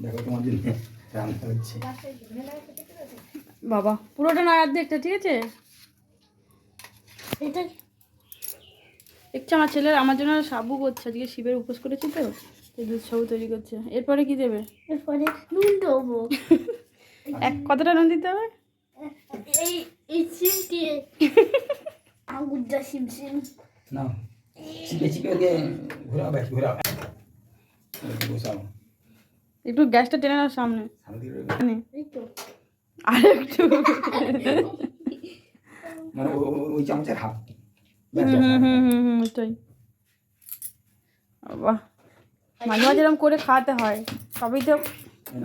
দেখো তোমার জন্য রান্না হচ্ছে। বাবা পুরোটা না অর্ধেকটা, ঠিক আছে? এটা দেখছো আমার ছেলের আমার জন্য সাবু করছে, আজকে শিবের উপোস করেছি তো, দুধ সাবু তৈরি করছে। এরপরে কি দেবে? এরপরে নুন দেবো। কতটা নুন দিতে হবে? এই এই সিম দিয়ে আঙুরটা সিম সিম নাও চিপে চিপে ওকে ঘোরাও, ব্যাস ঘোরাও, বসাও। একটু গ্যাসটা টেনে নাও সামনে। সামনে দিকে নে। এই তো আর একটু মানে ওই চামচের হাফ। ওটাই। বাহ, মাঝে মাঝে এরকম করে খাওয়াতে হয়, সবই তো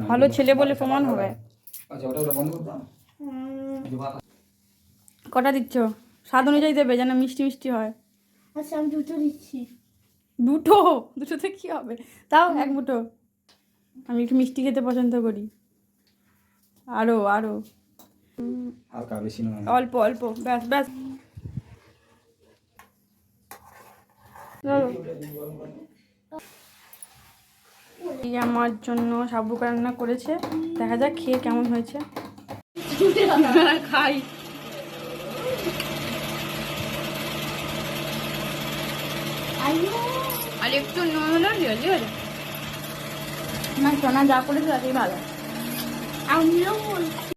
ভালো ছেলে বলে প্রমাণ হবে। আচ্ছা ওটা বন্ধ করতে হবে। কটা দিচ্ছ? স্বাদ অনুযায়ী দেবে যেন মিষ্টি মিষ্টি হয়। আচ্ছা আমি দুটো দিচ্ছি। দুটো? দুটোতে কি হবে? তাও এক মুঠো, আমি একটু মিষ্টি খেতে পছন্দ করি। আরো আরো হালকা, বেশি নয়। অল্প অল্প, ব্যাস ব্যাস। এই আমার জন্য সাবু রান্না করেছে, দেখা যাক খেয়ে কেমন হয়েছে। খাই। আর একটু নুন হলো না, সোনা যা করেছে তাতেই ভালো। আমিও বলছি